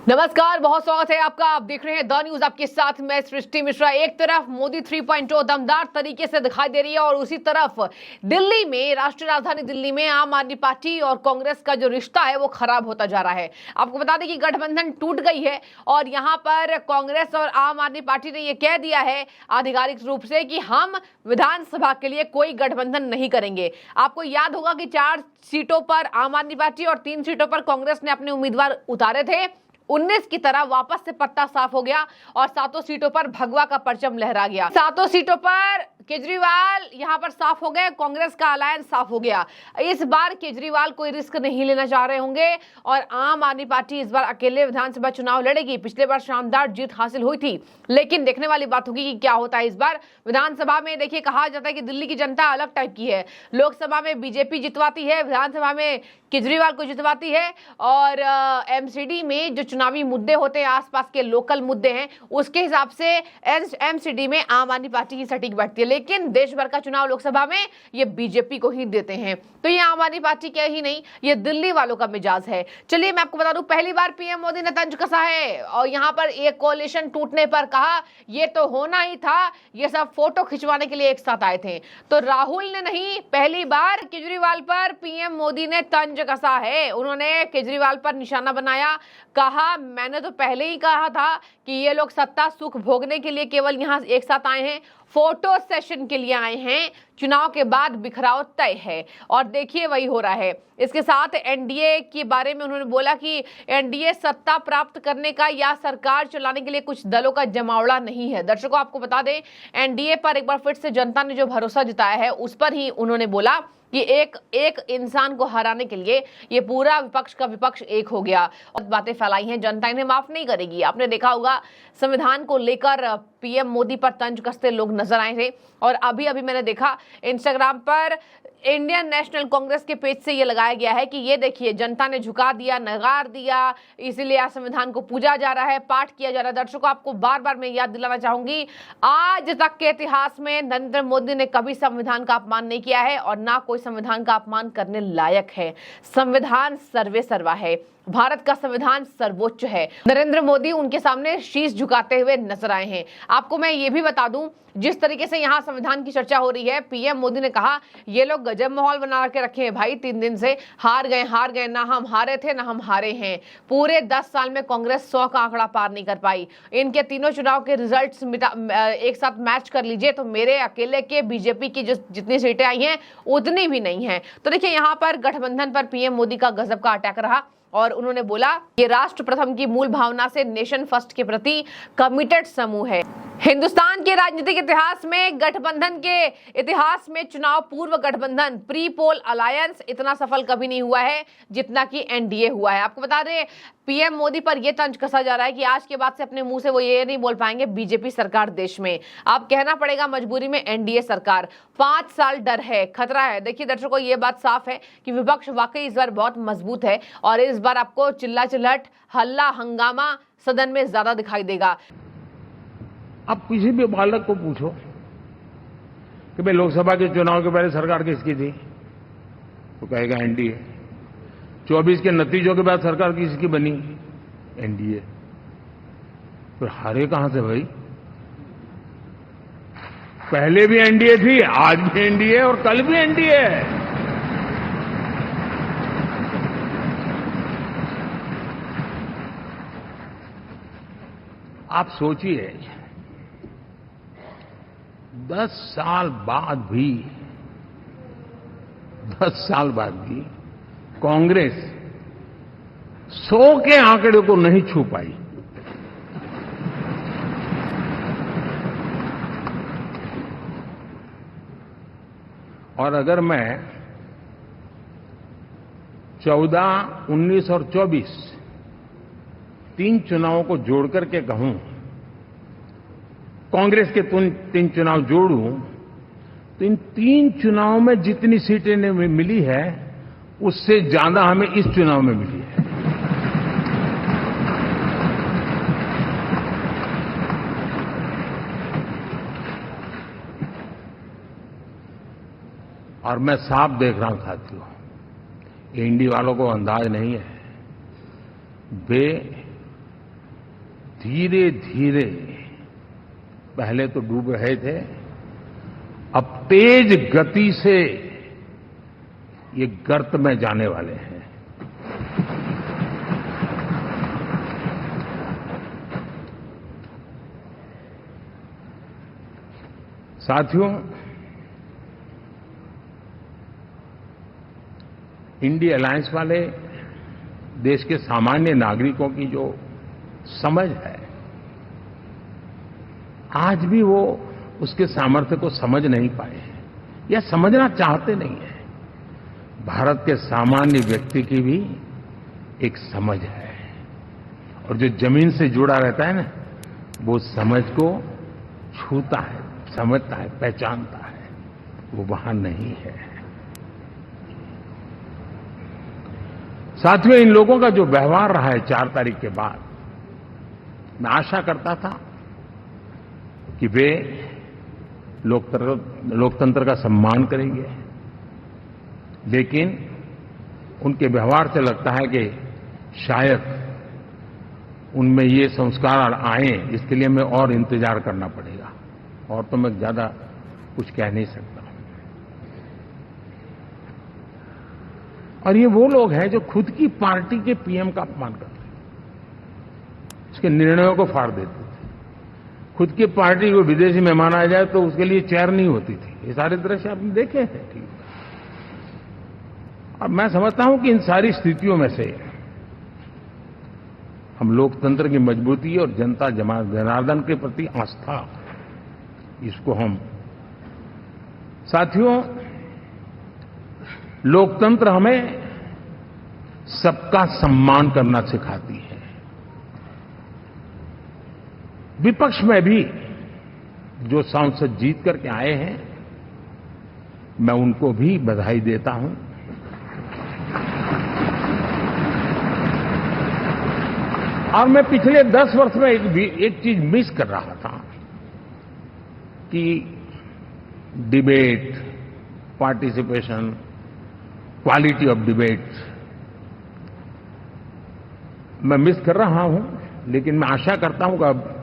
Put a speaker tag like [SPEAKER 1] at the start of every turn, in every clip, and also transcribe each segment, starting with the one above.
[SPEAKER 1] नमस्कार, बहुत स्वागत है आपका। आप देख रहे हैं द न्यूज, आपके साथ मैं सृष्टि मिश्रा। एक तरफ मोदी 3.0 दमदार तरीके से दिखाई दे रही है और उसी तरफ दिल्ली में, राष्ट्रीय राजधानी दिल्ली में आम आदमी पार्टी और कांग्रेस का जो रिश्ता है वो खराब होता जा रहा है। आपको बता दें कि गठबंधन टूट गई है और यहां पर कांग्रेस और आम आदमी पार्टी ने यह कह दिया है आधिकारिक रूप से कि हम विधानसभा के लिए कोई गठबंधन नहीं करेंगे। आपको याद होगा कि 4 सीटों पर आम आदमी पार्टी और 3 सीटों पर कांग्रेस ने अपने उम्मीदवार उतारे थे। 19 की तरह वापस से पत्ता साफ हो गया और 7 सीटों पर भगवा का परचम लहरा गया। 7 सीटों पर केजरीवाल यहां पर साफ हो गए, कांग्रेस का अलायंस साफ हो गया। इस बार केजरीवाल कोई रिस्क नहीं लेना चाह रहे होंगे और आम आदमी पार्टी इस बार अकेले विधानसभा चुनाव लड़ेगी। पिछले बार शानदार जीत हासिल हुई थी, लेकिन देखने वाली बात होगी कि क्या होता है इस बार विधानसभा में। देखिए, कहा जाता है कि दिल्ली की जनता अलग टाइप की है। लोकसभा में बीजेपी जितवाती है, विधानसभा में केजरीवाल को जितवाती है और एमसीडी में जो चुनावी मुद्दे होते हैं, आसपास के लोकल मुद्दे हैं, उसके हिसाब से एमसीडी में आम आदमी पार्टी ही सटीक बैठती है। लेकिन देश भर का चुनाव लोकसभा में ये बीजेपी को ही देते हैं। तो ये आम आदमी पार्टी के ही नहीं, ये दिल्ली वालों का मिजाज है। चलिए मैं आपको बता दूं, पहली बार पीएम मोदी ने तंज कसा है और यहां पर एक कोalition टूटने पर कहा ये तो होना ही था, ये सब फोटो खिंचवाने के लिए एक साथ आए थे। तो राहुल ने नहीं, पहली बार केजरीवाल पर पीएम मोदी ने तंज कसा है। उन्होंने केजरीवाल पर निशाना बनाया, कहा मैंने तो पहले ही कहा था कि ये लोग सत्ता सुख भोगने के लिए केवल यहां एक साथ आए हैं, फोटो सेशन के लिए आए हैं। चुनाव के बाद बिखराव तय है और देखिए वही हो रहा है। इसके साथ एनडीए के बारे में उन्होंने बोला कि एनडीए सत्ता प्राप्त करने का या सरकार चलाने के लिए कुछ दलों का जमावड़ा नहीं है। दर्शकों, आपको बता दें, एनडीए पर एक बार फिर से जनता ने जो भरोसा जताया है उस पर ही उन्होंने बोला कि एक इंसान को हराने के लिए ये पूरा विपक्ष का विपक्ष एक हो गया और बातें फैलाई हैं। जनता इन्हें माफ नहीं करेगी। आपने देखा होगा संविधान को लेकर पीएम मोदी पर तंज कसते लोग नजर आए थे और अभी मैंने देखा इंस्टाग्राम पर इंडियन नेशनल कांग्रेस के पेज से ये लगाया गया है कि ये देखिए जनता ने झुका दिया, नकार दिया, इसीलिए आज संविधान को पूजा जा रहा है, पाठ किया जा रहा है। दर्शकों, आपको बार बार मैं याद दिलाना चाहूंगी, आज तक के इतिहास में नरेंद्र मोदी ने कभी संविधान का अपमान नहीं किया है और ना कोई संविधान का अपमान करने लायक है। संविधान सर्वे सर्वा है, भारत का संविधान सर्वोच्च है। नरेंद्र मोदी उनके सामने शीश झुकाते हुए नजर आए हैं। आपको मैं ये भी बता दूं, जिस तरीके से यहाँ संविधान की चर्चा हो रही है, पीएम मोदी ने कहा ये लोग गजब माहौल बना के रखे हैं भाई, 3 दिन से हार गए, ना हम हारे थे ना हम हारे हैं। पूरे 10 साल में कांग्रेस 100 का आंकड़ा पार नहीं कर पाई। इनके तीनों चुनाव के रिजल्ट्स एक साथ मैच कर लीजिए तो मेरे अकेले के बीजेपी की जितनी सीटें आई हैं उतनी भी नहीं है। तो देखिए, यहाँ पर गठबंधन पर पीएम मोदी का गजब का अटैक रहा और उन्होंने बोला ये राष्ट्र प्रथम की मूल भावना से नेशन फर्स्ट के प्रति कमिटेड समूह है। हिंदुस्तान के राजनीतिक इतिहास में, गठबंधन के इतिहास में चुनाव पूर्व गठबंधन प्री पोल अलायंस इतना सफल कभी नहीं हुआ है जितना कि एनडीए हुआ है। आपको बता दें, पीएम मोदी पर यह तंज कसा जा रहा है कि आज के बाद से अपने मुंह से वो ये नहीं बोल पाएंगे बीजेपी सरकार देश में। अब कहना पड़ेगा मजबूरी में एनडीए सरकार। 5 साल डर है, खतरा है। देखिए दर्शकों, ये बात साफ है कि विपक्ष वाकई इस बार बहुत मजबूत है और इस बार आपको चिल्ला चिल्हट, हल्ला, हंगामा सदन में ज्यादा दिखाई देगा।
[SPEAKER 2] आप किसी भी बालक को पूछो कि भाई लोकसभा के चुनाव के पहले सरकार किसकी थी, तो कहेगा एनडीए। 24 के नतीजों के बाद सरकार किसकी बनी, एनडीए। तो हारे कहां से भाई? पहले भी एनडीए थी, आज भी एनडीए और कल भी एनडीए है। आप सोचिए, 10 साल बाद भी कांग्रेस 100 के आंकड़े को नहीं छू पाई। और अगर मैं 14, 19 और 24 3 चुनावों को जोड़ करके कहूं, कांग्रेस के 3 चुनाव जोड़ूं, तो इन 3 चुनावों में जितनी सीटें मिली है उससे ज्यादा हमें इस चुनाव में मिली है। और मैं साफ देख रहा हूं साथियों, एनडीए वालों को अंदाज नहीं है। वे धीरे धीरे पहले तो डूब रहे थे, अब तेज गति से ये गर्त में जाने वाले हैं। साथियों, इंडिया अलायंस वाले देश के सामान्य नागरिकों की जो समझ है, आज भी वो उसके सामर्थ्य को समझ नहीं पाए हैं या समझना चाहते नहीं है। भारत के सामान्य व्यक्ति की भी एक समझ है, और जो जमीन से जुड़ा रहता है ना, वो समझ को छूता है, समझता है, पहचानता है, वो वहां नहीं है। साथियों, इन लोगों का जो व्यवहार रहा है 4 तारीख के बाद, मैं आशा करता था कि वे लोकतंत्र का सम्मान करेंगे, लेकिन उनके व्यवहार से लगता है कि शायद उनमें ये संस्कार आए, इसके लिए हमें और इंतजार करना पड़ेगा, और तो मैं ज्यादा कुछ कह नहीं सकता। और ये वो लोग हैं जो खुद की पार्टी के पीएम का अपमान करते हैं, उसके निर्णयों को फाड़ देते थे। खुद की पार्टी को विदेशी मेहमान आ जाए तो उसके लिए चेयर नहीं होती थी। ये सारे दृश्य आपने देखे हैं। ठीक, और मैं समझता हूं कि इन सारी स्थितियों में से हम लोकतंत्र की मजबूती और जनता जनार्दन के प्रति आस्था, इसको हम, साथियों, लोकतंत्र हमें सबका सम्मान करना सिखाती है। विपक्ष में भी जो सांसद जीत करके आए हैं, मैं उनको भी बधाई देता हूं। और मैं पिछले 10 वर्ष में एक चीज मिस कर रहा था कि debate, participation, quality of debate मैं मिस कर रहा हूं। लेकिन मैं आशा करता हूं कि अब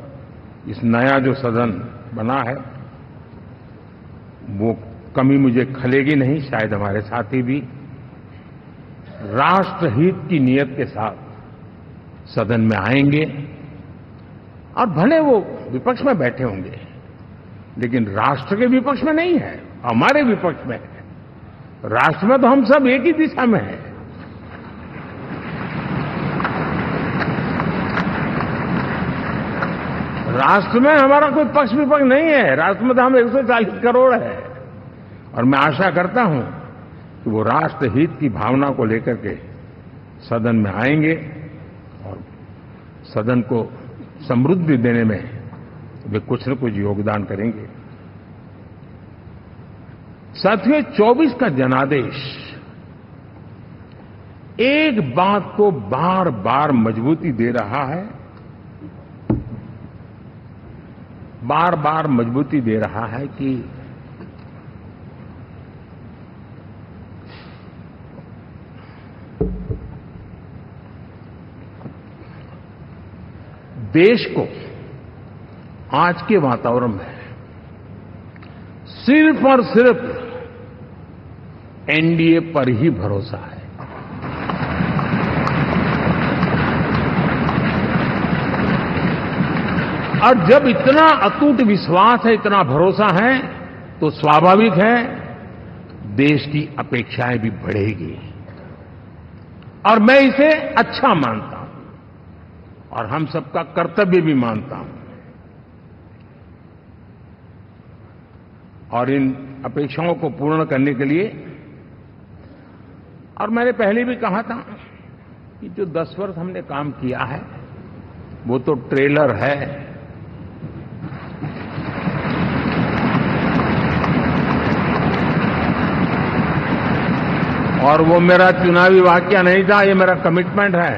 [SPEAKER 2] इस नया जो सदन बना है, वो कमी मुझे खलेगी नहीं। शायद हमारे साथी भी राष्ट्रहित की नियत के साथ सदन में आएंगे, और भले वो विपक्ष में बैठे होंगे, लेकिन राष्ट्र के विपक्ष में नहीं है, हमारे विपक्ष में है। राष्ट्र में तो हम सब एक ही दिशा में हैं। राष्ट्र में हमारा कोई पक्ष विपक्ष नहीं है। राष्ट्र में तो हम 140 करोड़ है, और मैं आशा करता हूं कि वो राष्ट्र हित की भावना को लेकर के सदन में आएंगे और सदन को समृद्धि देने में वे कुछ न कुछ योगदान करेंगे। साथियों, 24 का जनादेश एक बात को बार बार मजबूती दे रहा है, बार बार मजबूती दे रहा है कि देश को आज के वातावरण में सिर्फ और सिर्फ एनडीए पर ही भरोसा है। और जब इतना अटूट विश्वास है, इतना भरोसा है, तो स्वाभाविक है देश की अपेक्षाएं भी बढ़ेगी। और मैं इसे अच्छा मानता हूं, और हम सबका कर्तव्य भी मानता हूं। और इन अपेक्षाओं को पूर्ण करने के लिए, और मैंने पहले भी कहा था कि जो 10 वर्ष हमने काम किया है वो तो ट्रेलर है। और वो मेरा चुनावी वाक्य नहीं था, ये मेरा कमिटमेंट है।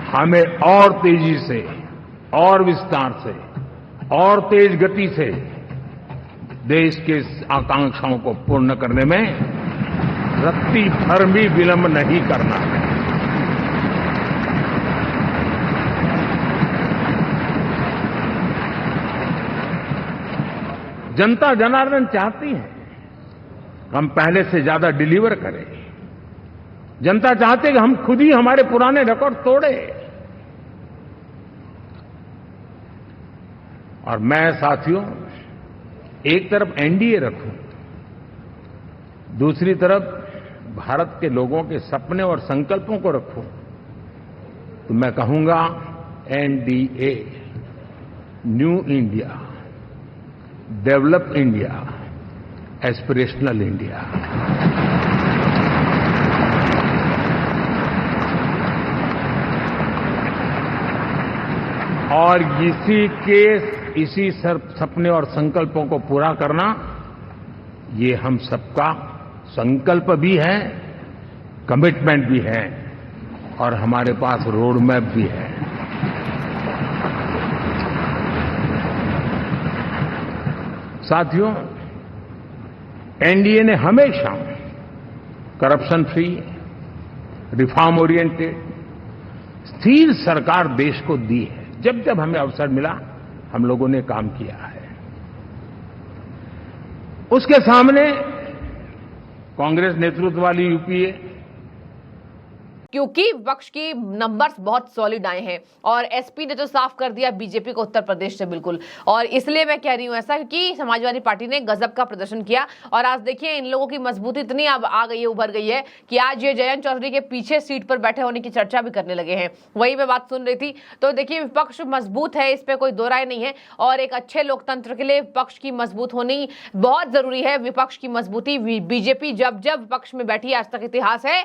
[SPEAKER 2] हमें और तेजी से, और विस्तार से, और तेज गति से देश के आकांक्षाओं को पूर्ण करने में रत्ती भर भी विलंब नहीं करना है। जनता जनार्दन चाहती है हम पहले से ज्यादा डिलीवर करें। जनता चाहती है कि हम खुद ही हमारे पुराने रिकॉर्ड तोड़े। और मैं साथियों एक तरफ एनडीए रखूं, दूसरी तरफ भारत के लोगों के सपने और संकल्पों को रखूं, तो मैं कहूंगा NDA, new India, develop India, aspirational India. और इसी सपने और संकल्पों को पूरा करना ये हम सबका संकल्प भी है, कमिटमेंट भी है और हमारे पास रोड मैप भी है। साथियों, एनडीए ने हमेशा करप्शन फ्री, रिफॉर्म ओरिएंटेड, स्थिर सरकार देश को दी है। जब जब हमें अवसर मिला हम लोगों ने काम किया है। उसके सामने कांग्रेस नेतृत्व वाली यूपीए,
[SPEAKER 1] क्योंकि विपक्ष की नंबर्स बहुत सॉलिड आए हैं और एसपी ने तो साफ कर दिया बीजेपी को उत्तर प्रदेश से बिल्कुल। और इसलिए मैं कह रही हूं ऐसा क्योंकि समाजवादी पार्टी ने गजब का प्रदर्शन किया और आज देखिए इन लोगों की मजबूती इतनी अब आ गई है, उभर गई है कि आज ये जयंत चौधरी के पीछे सीट पर बैठे होने की चर्चा भी करने लगे हैं। वही मैं बात सुन रही थी। तो देखिए विपक्ष मजबूत है, इस पर कोई दो राय नहीं है और एक अच्छे लोकतंत्र के लिए विपक्ष की मजबूत होनी बहुत जरूरी है। विपक्ष की मजबूती, बीजेपी जब जब विपक्ष में बैठी, आज तक इतिहास है,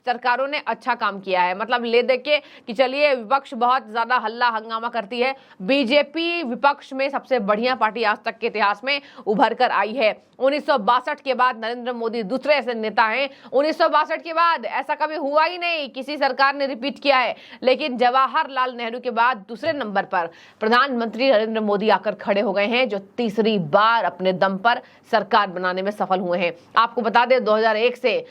[SPEAKER 1] सरकारों ने अच्छा काम किया है। मतलब ले दे के कि चलिए विपक्ष बहुत ज्यादा हल्ला हंगामा करती है, बीजेपी विपक्ष में सबसे बढ़िया पार्टी आज तक के इतिहास में उभर कर आई है। 1962 के बाद नरेंद्र मोदी दूसरे ऐसे नेता हैं। 1962 के बाद ऐसा कभी हुआ ही नहीं, किसी सरकार ने रिपीट किया है, लेकिन जवाहरलाल नेहरू के बाद दूसरे नंबर पर प्रधानमंत्री नरेंद्र मोदी आकर खड़े हो गए हैं, जो तीसरी बार अपने दम पर सरकार बनाने में सफल हुए हैं। आपको बता दें 2001 से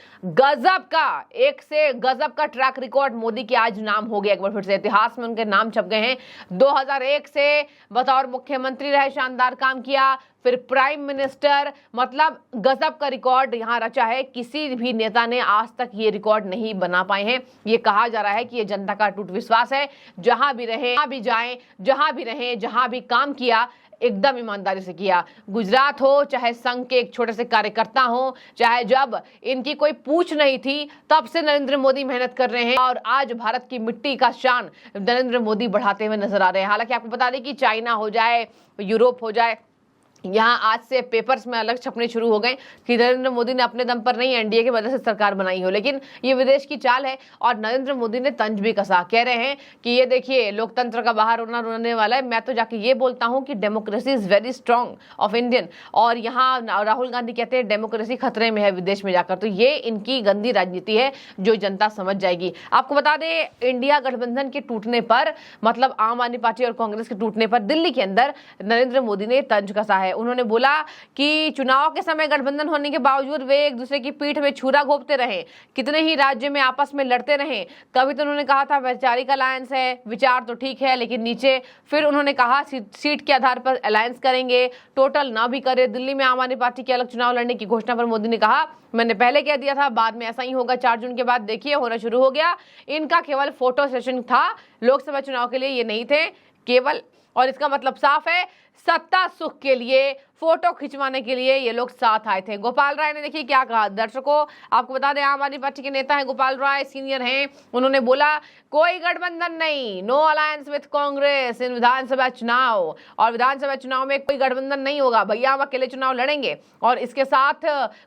[SPEAKER 1] गजब का ट्रैक रिकॉर्ड मोदी के आज नाम हो गया, एक बार फिर से इतिहास में उनके नाम छप गए हैं। 2001 से बतौर मुख्यमंत्री रहे, शानदार काम किया, फिर प्राइम मिनिस्टर, मतलब गजब का रिकॉर्ड यहां रचा है। किसी भी नेता ने आज तक ये रिकॉर्ड नहीं बना पाए हैं। ये कहा जा रहा है कि ये जनता का अटूट विश्वास है, जहां भी रहे, जहां भी जाएं, जहां भी रहे, जहां भी काम किया एकदम ईमानदारी से किया। गुजरात हो, चाहे संघ के एक छोटे से कार्यकर्ता हो, चाहे जब इनकी कोई पूछ नहीं थी, तब से नरेंद्र मोदी मेहनत कर रहे हैं और आज भारत की मिट्टी का शान नरेंद्र मोदी बढ़ाते हुए नजर आ रहे हैं। हालांकि आपको बता दें कि चाइना हो जाए, यूरोप हो जाए, यहाँ आज से पेपर्स में अलग छपने शुरू हो गए कि नरेंद्र मोदी ने अपने दम पर नहीं एनडीए की वजह से सरकार बनाई हो, लेकिन ये विदेश की चाल है। और नरेंद्र मोदी ने तंज भी कसा, कह रहे हैं कि ये देखिए लोकतंत्र का बाहर रोने वाला है। मैं तो जाके ये बोलता हूँ कि democracy is very strong of Indian, और यहाँ राहुल गांधी कहते हैं डेमोक्रेसी खतरे में है विदेश में जाकर। तो ये इनकी गंदी राजनीति है जो जनता समझ जाएगी। आपको बता दें इंडिया गठबंधन के टूटने पर, मतलब आम आदमी पार्टी और कांग्रेस के टूटने पर दिल्ली के अंदर नरेंद्र मोदी ने तंज कसा है। उन्होंने बोला कि चुनाव के समय गठबंधन होने के बावजूद वे एक दूसरे की पीठ में छुरा घोंपते रहे, कितने ही राज्य में आपस में लड़ते रहे। कभी तो उन्होंने कहा था वैचारिक अलायंस है, विचार तो ठीक है लेकिन नीचे, फिर उन्होंने कहा सीट के आधार पर अलायंस करेंगे, टोटल ना भी करे। दिल्ली में आम आदमी पार्टी के अलग चुनाव लड़ने की घोषणा पर मोदी ने कहा मैंने पहले कह दिया था, बाद में ऐसा ही होगा। 4 जून के बाद देखिए होना शुरू हो गया। इनका केवल फोटो सेशन था, लोकसभा चुनाव के लिए ये नहीं थे केवल, और इसका मतलब साफ है सत्ता सुख के लिए, फोटो खिंचवाने के लिए ये लोग साथ आए थे। गोपाल राय ने देखिए क्या कहा दर्शकों, आपको बता दें आम आदमी पार्टी के नेता हैं गोपाल राय, सीनियर हैं। उन्होंने बोला कोई गठबंधन नहीं, नो अलायंस विद कांग्रेस इन विधानसभा चुनाव, और विधानसभा चुनाव में कोई गठबंधन नहीं होगा भैया, हम अकेले चुनाव लड़ेंगे। और इसके साथ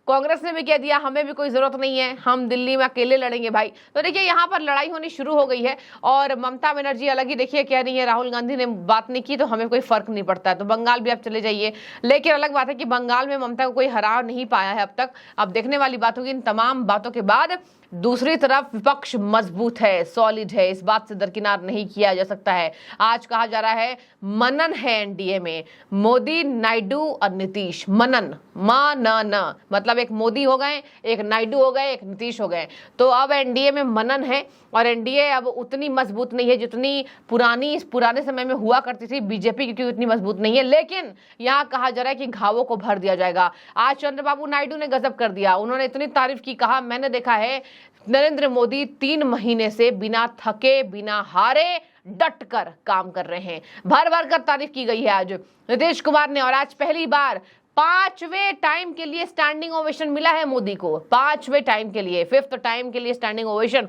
[SPEAKER 1] कांग्रेस ने भी कह दिया हमें भी कोई जरूरत नहीं है, हम दिल्ली में अकेले लड़ेंगे भाई। तो देखिए यहाँ पर लड़ाई होनी शुरू हो गई है। और ममता बनर्जी अलग ही देखिए कह रही है राहुल गांधी ने बात नहीं की तो हमें कोई फर्क नहीं पड़ता है, तो बंगाल भी आप चले जाइए। लेकिन अलग बात है कि बंगाल में ममता को कोई हरा नहीं पाया है अब तक। अब देखने वाली बात होगी इन तमाम बातों के बाद दूसरी तरफ विपक्ष मजबूत है, सॉलिड है, इस बात से दरकिनार नहीं किया जा सकता है। आज कहा जा रहा है मनन है एनडीए में, मोदी, नायडू और नीतीश। मनन, न मतलब एक मोदी हो गए, एक नायडू हो गए, एक नीतीश हो गए, तो अब एनडीए में मनन है। और एनडीए अब उतनी मजबूत नहीं है जितनी पुराने समय में हुआ करती थी बीजेपी, क्योंकि उतनी मजबूत नहीं है। लेकिन यहाँ कहा जा रहा है कि घावों को भर दिया जाएगा। आज चंद्रबाबू नायडू ने गजब कर दिया, उन्होंने इतनी तारीफ की, कहा मैंने देखा है नरेंद्र मोदी 3 महीने से बिना थके बिना हारे डट कर काम कर रहे हैं। भर भर कर तारीफ की गई है आज नीतीश कुमार ने। और आज पहली बार 5वें टाइम के लिए स्टैंडिंग ओवेशन मिला है मोदी को, 5वें टाइम के लिए, 5th टाइम के लिए स्टैंडिंग ओवेशन,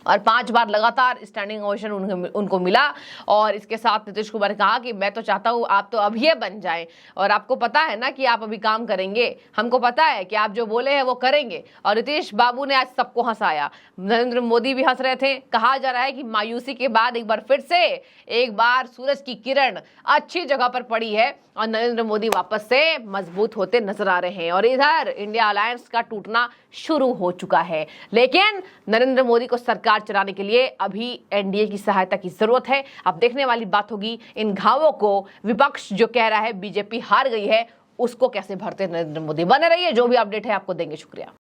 [SPEAKER 1] और 5 बार लगातार स्टैंडिंग ओवेशन उनको मिला। और इसके साथ नीतीश कुमार ने कहा कि मैं तो चाहता हूं आप तो अभी ये बन जाएं, और आपको पता है ना कि आप अभी काम करेंगे, हमको पता है कि आप जो बोले हैं वो करेंगे। और नीतीश बाबू ने आज सबको हंसाया, नरेंद्र मोदी भी हंस रहे थे। कहा जा रहा है कि मायूसी के बाद एक बार फिर से एक बार सूरज की किरण अच्छी जगह पर पड़ी है और नरेंद्र मोदी वापस से मजबूत होते नजर आ रहे हैं। और इधर इंडिया अलायंस का टूटना शुरू हो चुका है, लेकिन नरेंद्र मोदी को सरकार चलाने के लिए अभी एनडीए की सहायता की जरूरत है। अब देखने वाली बात होगी इन घावों को विपक्ष जो कह रहा है बीजेपी हार गई है, उसको कैसे भरते नरेंद्र मोदी। बने रहिए, जो भी अपडेट है आपको देंगे। शुक्रिया।